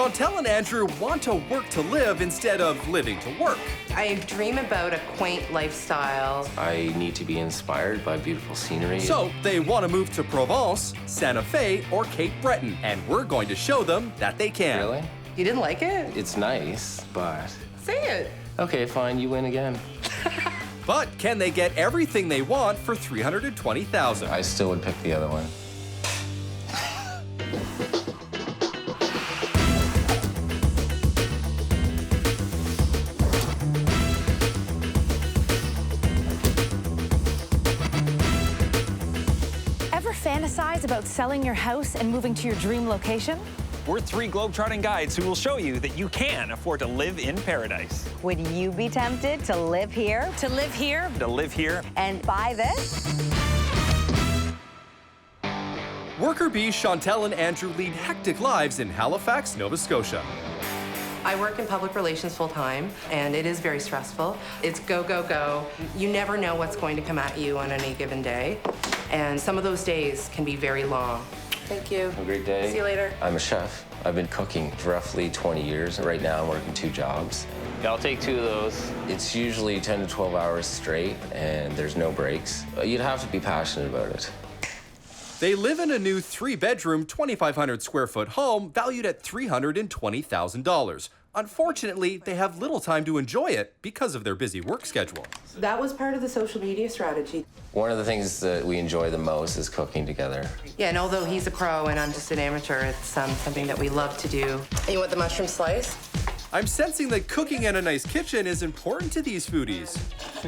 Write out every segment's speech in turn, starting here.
Chantel and Andrew want to work to live instead of living to work. I dream about a quaint lifestyle. I need to be inspired by beautiful scenery. So they want to move to Provence, Santa Fe, or Cape Breton, and we're going to show them that they can. Really? You didn't like it? It's nice, but... Say it. Okay, fine, you win again. But can they get everything they want for $320,000? I still would pick the other one. Ever fantasize about selling your house and moving to your dream location? We're three globe-trotting guides who will show you that you can afford to live in paradise. Would you be tempted to live here? To live here? To live here. And buy this? Worker bees Chantel and Andrew lead hectic lives in Halifax, Nova Scotia. I work in public relations full-time, and it is very stressful. It's go, go, go. You never know what's going to come at you on any given day, and some of those days can be very long. Thank you. Have a great day. See you later. I'm a chef. I've been cooking for roughly 20 years. Right now, I'm working 2 jobs. Yeah, I'll take 2 of those. It's usually 10 to 12 hours straight, and there's no breaks. You'd have to be passionate about it. They live in a new 3-bedroom, 2,500 square foot home valued at $320,000. Unfortunately, they have little time to enjoy it because of their busy work schedule. That was part of the social media strategy. One of the things that we enjoy the most is cooking together. Yeah, and although he's a pro and I'm just an amateur, it's something that we love to do. You want the mushroom slice? I'm sensing that cooking in a nice kitchen is important to these foodies.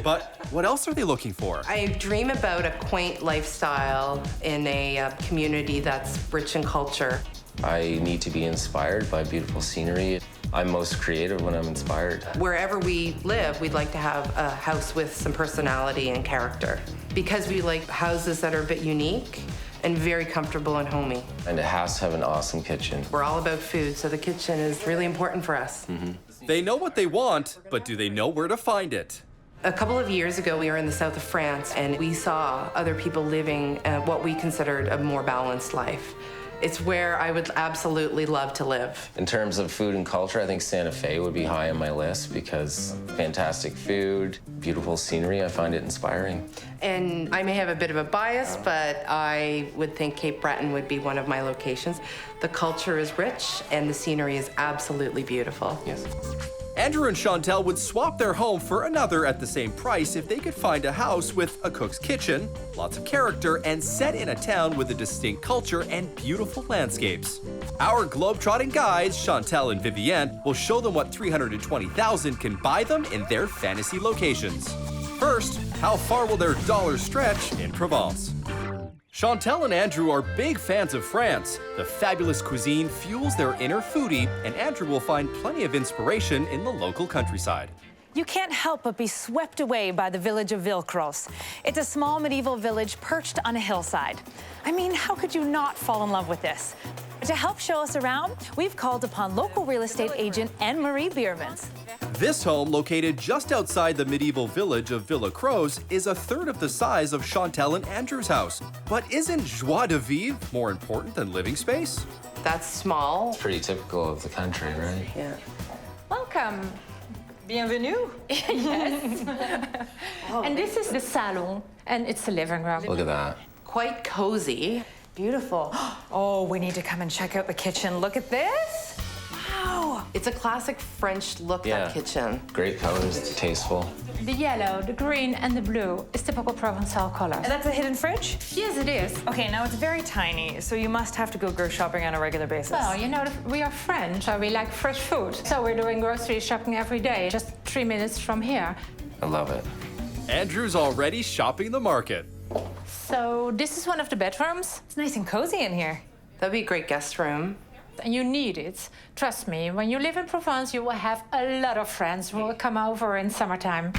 But what else are they looking for? I dream about a quaint lifestyle in a community that's rich in culture. I need to be inspired by beautiful scenery. I'm most creative when I'm inspired. Wherever we live, we'd like to have a house with some personality and character, because we like houses that are a bit unique and very comfortable and homey. And it has to have an awesome kitchen. We're all about food, so the kitchen is really important for us. They know what they want, but do they know where to find it? A couple of years ago, we were in the south of France, and we saw other people living what we considered a more balanced life. It's where I would absolutely love to live. In terms of food and culture, I think Santa Fe would be high on my list because fantastic food, beautiful scenery, I find it inspiring. And I may have a bit of a bias, but I would think Cape Breton would be one of my locations. The culture is rich, and the scenery is absolutely beautiful. Yes. Andrew and Chantel would swap their home for another at the same price if they could find a house with a cook's kitchen, lots of character, and set in a town with a distinct culture and beautiful landscapes. Our globe-trotting guides, Chantel and Vivienne, will show them what $320,000 can buy them in their fantasy locations. First, how far will their dollars stretch in Provence? Chantel and Andrew are big fans of France. The fabulous cuisine fuels their inner foodie, and Andrew will find plenty of inspiration in the local countryside. You can't help but be swept away by the village of Villecros. It's a small medieval village perched on a hillside. I mean, how could you not fall in love with this? To help show us around, we've called upon local real estate agent Anne-Marie Biermans. This home, located just outside the medieval village of Villecros, is a third of the size of Chantel and Andrew's house. But isn't joie de vivre more important than living space? That's small. Pretty typical of the country, right? Yeah. Welcome. Bienvenue. Yes. And this is the salon, and it's the living room. Look at that. Quite cozy. Beautiful. Oh, we need to come and check out the kitchen. Look at this. Wow. It's a classic French look, Yeah. that kitchen. Great colors, tasteful. The yellow, the green, and the blue is typical Provençal colors. And that's a hidden fridge? Yes, it is. Okay, now it's very tiny, so you must have to go grocery shopping on a regular basis. Well, you know, we are French, so we like fresh food. So we're doing grocery shopping every day, just 3 minutes from here. I love it. Andrew's already shopping the market. So this is one of the bedrooms, It's nice and cozy in here. That'd be a great guest room. and you need it. Trust me, when you live in Provence, you will have a lot of friends who will come over in summertime.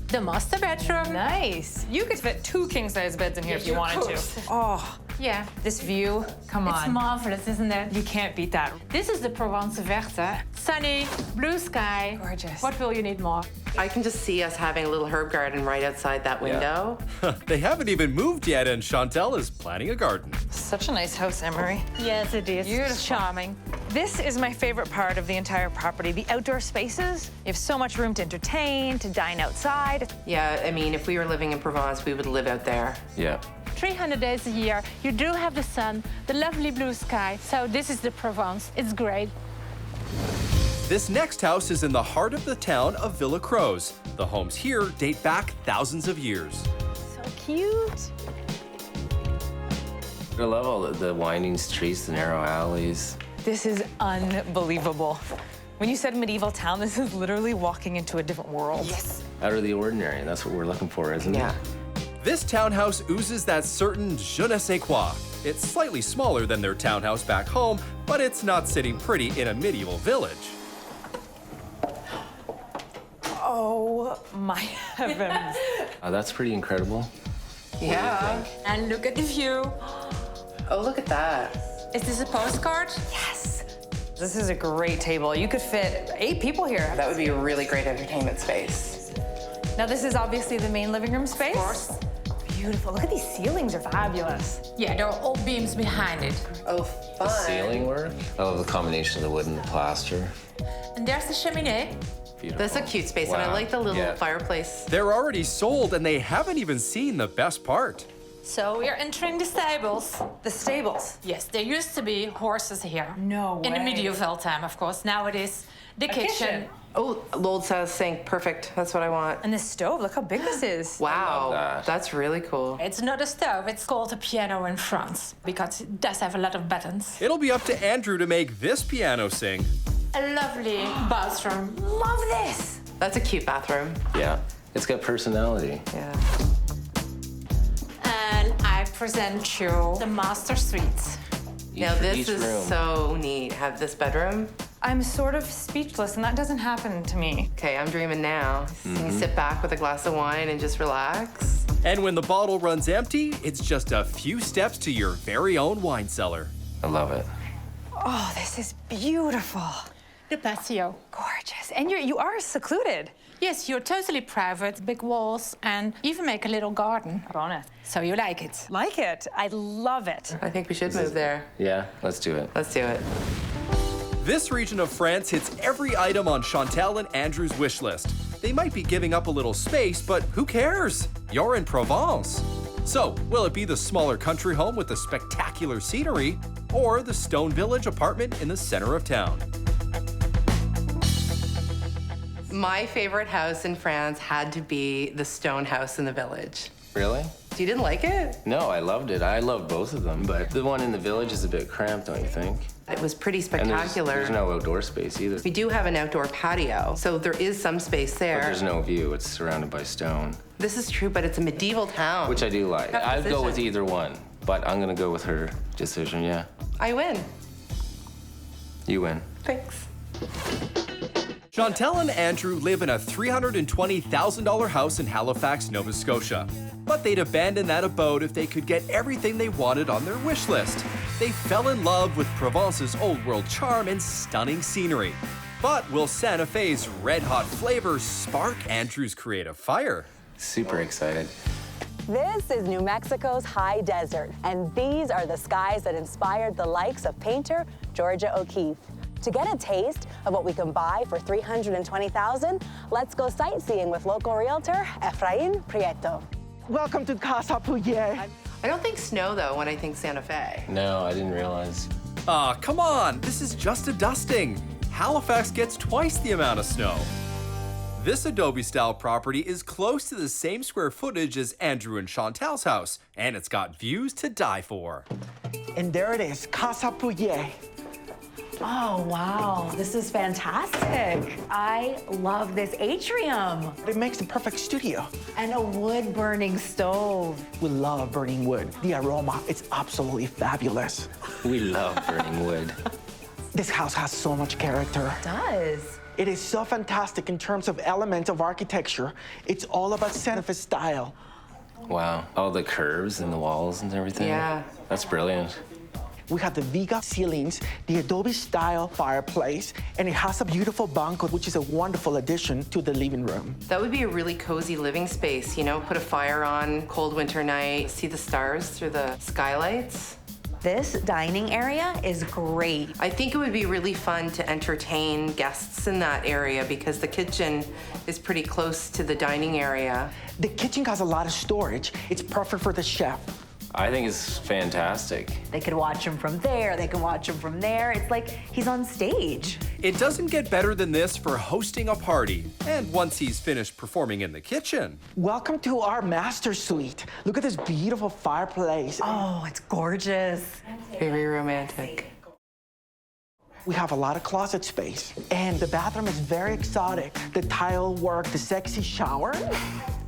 The master bedroom. Nice. You could fit 2 king-size beds in here if you wanted to. Oh, Yeah. This view, come It's on. marvelous, isn't it? You can't beat that. This is the Provence Verte. Sunny, blue sky. Gorgeous. What will you need more? I can just see us having a little herb garden right outside that window. They haven't even moved yet, and Chantel is planning a garden. Such a nice house, Emery. Yes, it is. Beautiful. Charming. This is my favorite part of the entire property, the outdoor spaces. You have so much room to entertain, to dine outside. Yeah, I mean, if we were living in Provence, we would live out there. Yeah. 300 days a year. You do have the sun, the lovely blue sky. So this is the Provence. It's great. This next house is in the heart of the town of Villacroze. The homes here date back thousands of years. So cute. I love all the winding streets, the narrow alleys. This is unbelievable. When you said medieval town, this is literally walking into a different world. Yes. Out of the ordinary, and that's what we're looking for, isn't Yeah. it? This townhouse oozes that certain je ne sais quoi. It's slightly smaller than their townhouse back home, but it's not sitting pretty in a medieval village. Oh my heavens. That's pretty incredible. Yeah. And look at the view. Oh, look at that. Is this a postcard? Yes. This is a great table. You could fit 8 people here. That would be a really great entertainment space. Now this is obviously the main living room space. Of course. Beautiful. Look at these ceilings, are fabulous. Yeah, there are all beams behind it. Oh, fun. The ceiling work. I love the combination of the wood and the plaster. And there's the cheminée. Beautiful. That's a cute space, and I Wow. like the little Yeah. fireplace. They're already sold, and they haven't even seen the best part. So we're entering the stables. The stables. Yes, there used to be horses here. No In the way. medieval time, of course. Now it is the kitchen. Oh, old style sink. Perfect. That's what I want. And this stove, look how big this is. Wow. that. That's really cool. It's not a stove, it's called a piano in France because it does have a lot of buttons. It'll be up to Andrew to make this piano sing. A lovely bathroom. Love this. That's a cute bathroom. Yeah. It's got personality. Yeah. And I present you the master suite. Now, for this each is room. so neat. Have this bedroom. I'm sort of speechless, and that doesn't happen to me. Okay, I'm dreaming now. Can you sit back with a glass of wine and just relax? And when the bottle runs empty, it's just a few steps to your very own wine cellar. I love it. Oh, this is beautiful. The patio. Gorgeous. And you are secluded. Yes, you're totally private, big walls, and even make a little garden. Bonus. So you like it. Like it. I love it. I think we should move there. Yeah, let's do it. Let's do it. This region of France hits every item on Chantel and Andrew's wish list. They might be giving up a little space, but who cares? You're in Provence. So, will it be the smaller country home with the spectacular scenery, or the stone village apartment in the center of town? My favorite house in France had to be the stone house in the village. Really? You didn't like it? No, I loved it. I love both of them, but the one in the village is a bit cramped, don't you think? It was pretty And spectacular. there's no outdoor space either. We do have an outdoor patio, so there is some space But there. there's no view. It's surrounded by stone, This is true, but it's a medieval town. which I do like. Tough I'd go with decision. either one, but I'm gonna go with her decision, yeah. I win. You win. Thanks. Chantel and Andrew live in a $320,000 house in Halifax, Nova Scotia. But they'd abandon that abode if they could get everything they wanted on their wish list. They fell in love with Provence's old world charm and stunning scenery. But will Santa Fe's red-hot flavors spark Andrew's creative fire? Super excited. This is New Mexico's high desert, and these are the skies that inspired the likes of painter Georgia O'Keeffe. To get a taste of what we can buy for $320,000, let's go sightseeing with local realtor Efrain Prieto. Welcome to Casa Pouillet. I don't think snow, though, when I think Santa Fe. No, I didn't realize. Aw, come on, this is just a dusting. Halifax gets twice the amount of snow. This adobe-style property is close to the same square footage as Andrew and Chantel's house, and it's got views to die for. And there it is, Casa Pouillet. Oh, wow. This is fantastic. I love this atrium. It makes the perfect studio. And a wood-burning stove. We love burning wood. The aroma, it's absolutely fabulous. We love burning wood. This house has so much character. It does. It is so fantastic in terms of elements of architecture. It's all about Santa Fe style. Wow. All the curves and the walls and everything. Yeah. That's brilliant. We have the Viga ceilings, the adobe style fireplace, and it has a beautiful banquet, which is a wonderful addition to the living room. That would be a really cozy living space, you know, put a fire on, cold winter night, see the stars through the skylights. This dining area is great. I think it would be really fun to entertain guests in that area because the kitchen is pretty close to the dining area. The kitchen has a lot of storage. It's perfect for the chef. I think it's fantastic. They could watch him from there, they can watch him from there. It's like he's on stage. It doesn't get better than this for hosting a party, and once he's finished performing in the kitchen. Welcome to our master suite. Look at this beautiful fireplace. Oh, it's gorgeous. Very romantic. We have a lot of closet space, and the bathroom is very exotic. The tile work, the sexy shower,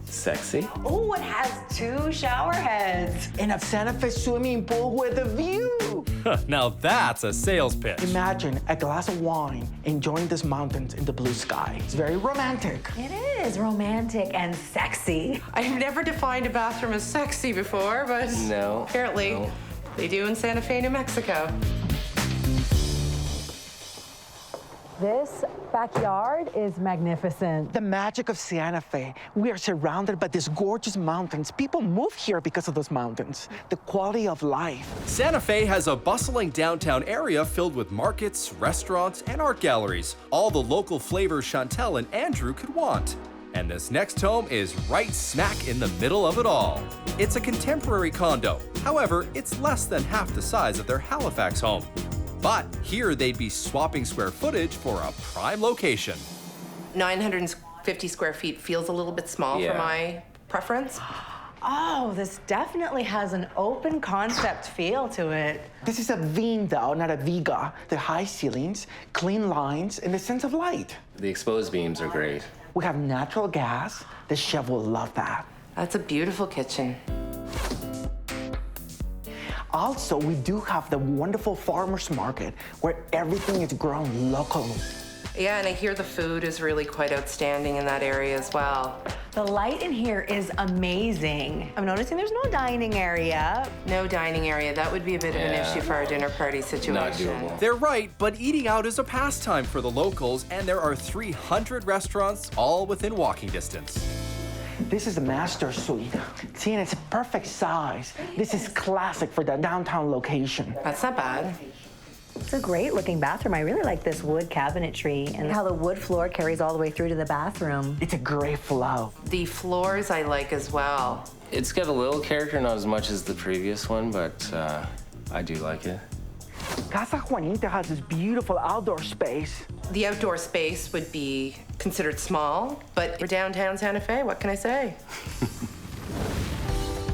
Sexy. Oh, it has 2 shower heads. and a Santa Fe swimming pool with a view. Now that's a sales pitch. Imagine a glass of wine enjoying these mountains in the blue sky. It's very romantic. It is romantic and sexy. I've never defined a bathroom as sexy before, but No. apparently No. they do in Santa Fe, New Mexico. This backyard is magnificent. The magic of Santa Fe. We are surrounded by these gorgeous mountains. People move here because of those mountains. The quality of life. Santa Fe has a bustling downtown area filled with markets, restaurants, and art galleries. All the local flavors Chantel and Andrew could want. And this next home is right smack in the middle of it all. It's a contemporary condo. However, it's less than half the size of their Halifax home. But here they'd be swapping square footage for a prime location. 950 square feet feels a little bit small Yeah. for my preference. Oh, this definitely has an open concept feel to it. This is a Vindo, not a Viga. The high ceilings, clean lines, and the sense of light. The exposed beams are great. We have natural gas. The chef will love that. That's a beautiful kitchen. Also, we do have the wonderful farmer's market where everything is grown locally. Yeah, and I hear the food is really quite outstanding in that area as well. The light in here is amazing. I'm noticing there's no dining area. No dining area. That would be a bit of an Yeah. issue for our dinner party situation. Not doable. They're right, but eating out is a pastime for the locals, and there are 300 restaurants all within walking distance. This is the master suite. See, and it's a perfect size. This is classic for the downtown location. That's not bad. It's a great looking bathroom. I really like this wood cabinetry and how the wood floor carries all the way through to the bathroom. It's a great flow. The floors I like as well. It's got a little character, not as much as the previous one, but I do like it. Casa Juanita has this beautiful outdoor space. The outdoor space would be considered small, but for downtown Santa Fe, what can I say?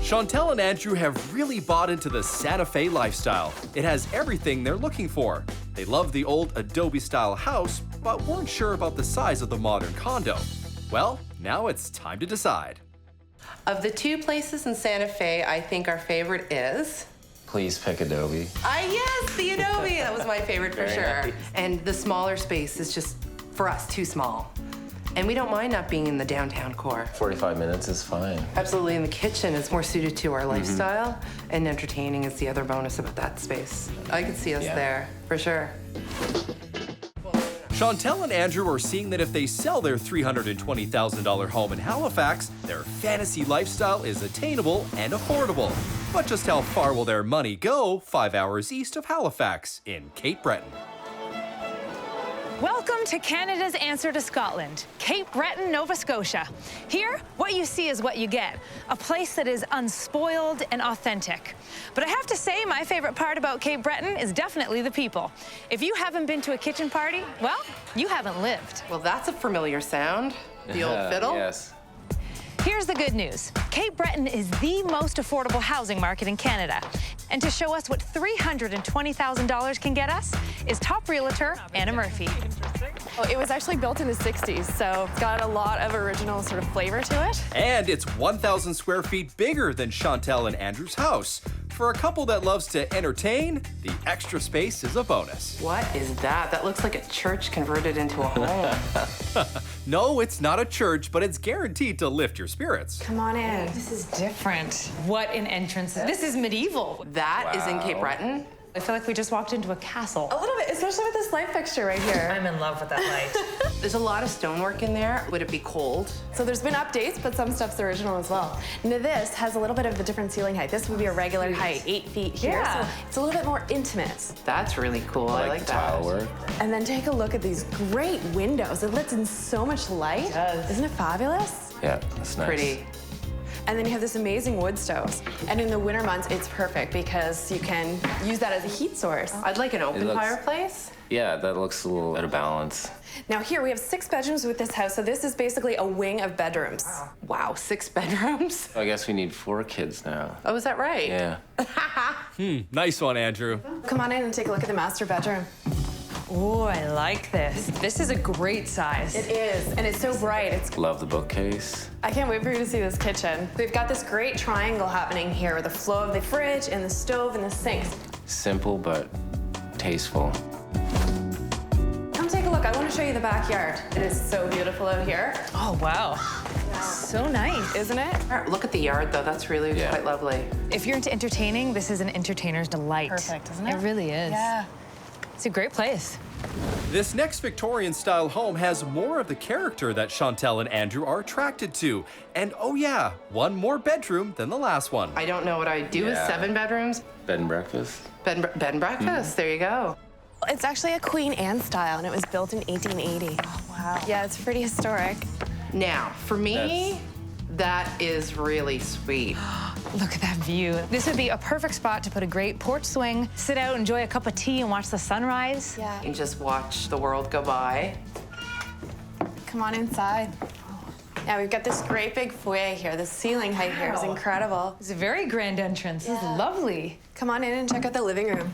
Chantel and Andrew have really bought into the Santa Fe lifestyle. It has everything they're looking for. They love the old adobe-style house, but weren't sure about the size of the modern condo. Well, now it's time to decide. Of the 2 places in Santa Fe, I think our favorite is... Please pick Adobe. Yes, the Adobe. That was my favorite for Very sure. nice. And the smaller space is just, for us, too small. And we don't mind not being in the downtown core. 45 minutes is fine. Absolutely, and the kitchen is more suited to our lifestyle, and entertaining is the other bonus about that space. I could see us Yeah. there, for sure. Chantel and Andrew are seeing that if they sell their $320,000 home in Halifax, their fantasy lifestyle is attainable and affordable. But just how far will their money go 5 hours east of Halifax in Cape Breton? Welcome to Canada's answer to Scotland, Cape Breton, Nova Scotia. Here, what you see is what you get, a place that is unspoiled and authentic. But I have to say, my favorite part about Cape Breton is definitely the people. If you haven't been to a kitchen party, well, you haven't lived. Well, that's a familiar sound. The old fiddle. Yes. Here's the good news. Cape Breton is the most affordable housing market in Canada. And to show us what $320,000 can get us is top realtor Anna Murphy. Well, it was actually built in the 60s, so it's got a lot of original sort of flavor to it. And it's 1,000 square feet bigger than Chantel and Andrew's house. for a couple that loves to entertain, the extra space is a bonus. What is that? That looks like a church converted into a home. No, it's not a church, but it's guaranteed to lift your spirits. Come on in. This is different. What an entrance. This is medieval. That is in Cape Breton. I feel like we just walked into a castle. A little bit, especially with this light fixture right here. I'm in love with that light. There's a lot of stonework in there. Would it be cold? So there's been updates, but some stuff's original as well. Now this has a little bit of a different ceiling height. This would be a regular height, 8 feet here. Yeah. So it's a little bit more intimate. That's really cool. I like the that. tile work. And then take a look at these great windows. It lets in so much light. It does. Isn't it fabulous? Yeah, that's nice. Pretty. And then you have this amazing wood stoves. And in the winter months, it's perfect because you can use that as a heat source. I'd like an open looks- fireplace. Yeah, that looks a little out of balance. Now here we have 6 bedrooms with this house, so this is basically a wing of bedrooms. Wow, 6 bedrooms? I guess we need 4 kids now. Oh, is that right? Yeah. Nice one, Andrew. Come on in and take a look at the master bedroom. Oh, I like this. This is a great size. It is, and it's so bright. Love the bookcase. I can't wait for you to see this kitchen. We've got this great triangle happening here with the flow of the fridge and the stove and the sinks. Simple but tasteful. Come take a look. I want to show you the backyard. It is so beautiful out here, Oh, wow. So nice. isn't it? Look at the yard, though. That's really Yeah. quite lovely. If you're into entertaining, this is an entertainer's delight. Perfect, isn't it? It really is. Yeah. It's a great place. This next Victorian-style home has more of the character that Chantel and Andrew are attracted to. And oh yeah, one more bedroom than the last one. I don't know what I'd do with Yeah. 7 bedrooms. Bed and breakfast. Bed and breakfast. There you go. It's actually a Queen Anne style, and it was built in 1880. Oh, wow. Yeah, it's pretty historic. Now, for me, that is really sweet. Look at that view. This would be a perfect spot to put a great porch swing, sit out, enjoy a cup of tea, and watch the sunrise. Yeah. And just watch the world go by. Come on inside. Yeah, we've got this great big foyer here. The ceiling height here is incredible. It's a very grand entrance. This is lovely. Come on in and check out the living room.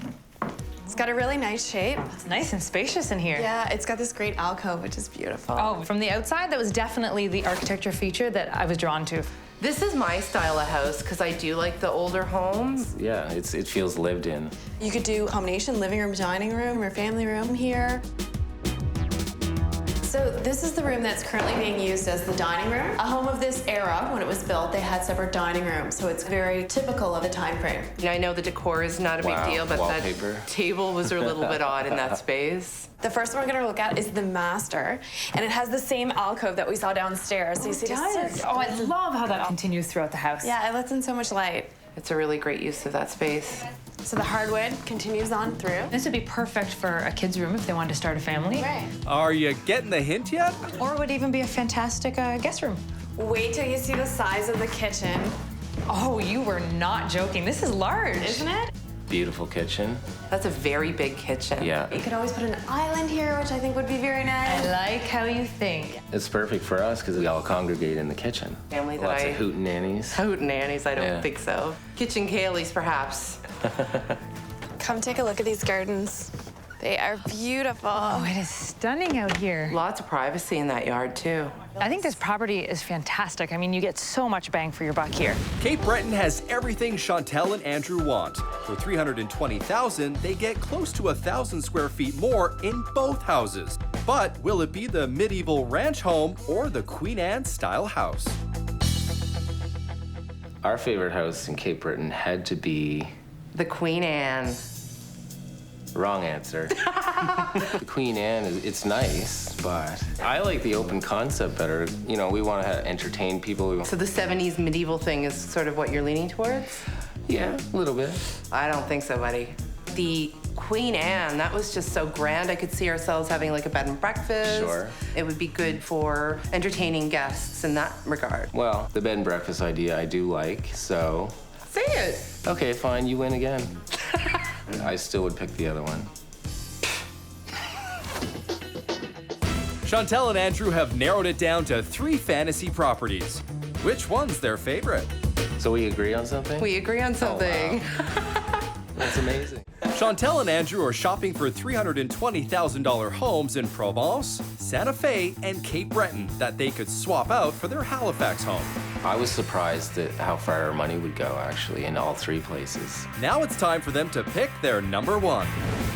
It's got a really nice shape. It's nice and spacious in here. Yeah, it's got this great alcove, which is beautiful. Oh, from the outside, that was definitely the architecture feature that I was drawn to. This is my style of house because I do like the older homes. Yeah, it feels lived in. You could do a combination living room, dining room, or family room here. So this is the room that's currently being used as the dining room. A home of this era, when it was built, they had separate dining rooms, so it's very typical of a time frame. And I know the decor is not a big Wow, deal, but wallpaper. that table was a little bit odd in that space. The first one we're gonna look at is the master, and it has the same alcove that we saw downstairs. So you see this? Oh, I love how that continues throughout the house. Yeah, it lets in so much light. It's a really great use of that space. So the hardwood continues on through. This would be perfect for a kid's room if they wanted to start a family. Right. Are you getting the hint yet? Or it would even be a fantastic guest room. Wait till you see the size of the kitchen. Oh, you were not joking. This is large. Isn't it? Beautiful kitchen. That's a very big kitchen. Yeah. You could always put an island here, which I think would be very nice. I like how you think. It's perfect for us because we all congregate in the kitchen. Family that Lots I- of hootenannies. Hootenannies, I don't Yeah. think so. Kitchen Kayleys, perhaps. Come take a look at these gardens. They are beautiful. Oh, it is stunning out here. Lots of privacy in that yard, too. I think this property is fantastic. I mean, you get so much bang for your buck here. Cape Breton has everything Chantel and Andrew want. For $320,000, they get close to 1,000 square feet more in both houses. But will it be the medieval ranch home or the Queen Anne style house? Our favorite house in Cape Breton had to be... The Queen Anne. Wrong answer. The Queen Anne, it's nice, but I like the open concept better. You know, we want to entertain people. So the 70s medieval thing is sort of what you're leaning towards? Yeah, a little bit. I don't think so, buddy. The Queen Anne, that was just so grand. I could see ourselves having like a bed and breakfast. Sure. It would be good for entertaining guests in that regard. Well, the bed and breakfast idea I do like, so... Say it. Okay, fine, you win again. I still would pick the other one. Chantel and Andrew have narrowed it down to 3 fantasy properties. Which one's their favorite? So we agree on something? We agree on something. That's amazing. Chantel and Andrew are shopping for $320,000 homes in Provence, Santa Fe, and Cape Breton that they could swap out for their Halifax home. I was surprised at how far our money would go, actually, in all three places. Now it's time for them to pick their number one.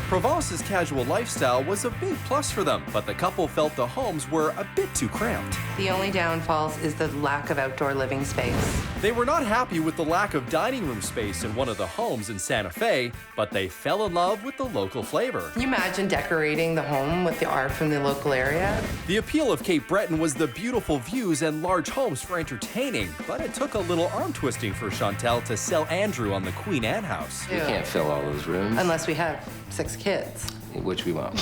Provence's casual lifestyle was a big plus for them, but the couple felt the homes were a bit too cramped. The only downfalls is the lack of outdoor living space. They were not happy with the lack of dining room space in one of the homes in Santa Fe, but they fell in love with the local flavor. Can you imagine decorating the home with the art from the local area? The appeal of Cape Breton was the beautiful views and large homes for entertaining, but it took a little arm twisting for Chantel to sell Andrew on the Queen Anne house. You can't fill all those rooms. Unless we have 6 kids. Which we won't.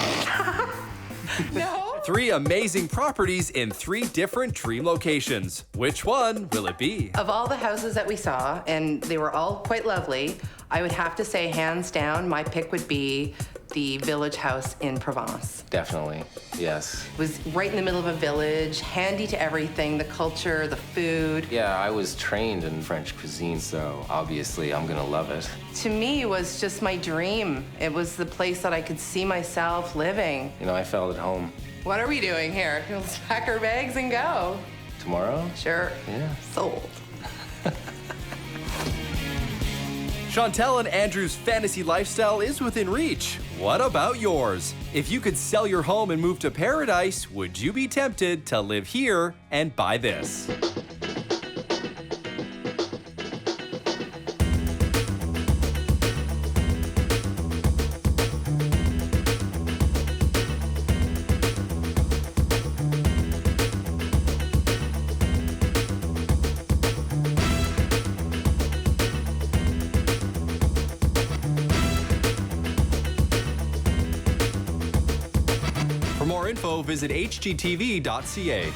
No. 3 amazing properties in 3 different dream locations. Which one will it be? Of all the houses that we saw, and they were all quite lovely, I would have to say, hands down, my pick would be the village house in Provence. Definitely, yes. It was right in the middle of a village, handy to everything, the culture, the food. Yeah, I was trained in French cuisine, so obviously I'm gonna love it. To me, it was just my dream. It was the place that I could see myself living. You know, I felt at home. What are we doing here? Let's pack our bags and go. Tomorrow? Sure. Yeah. Sold. Chantel and Andrew's fantasy lifestyle is within reach. What about yours? If you could sell your home and move to paradise, would you be tempted to live here and buy this? For more info, visit hgtv.ca.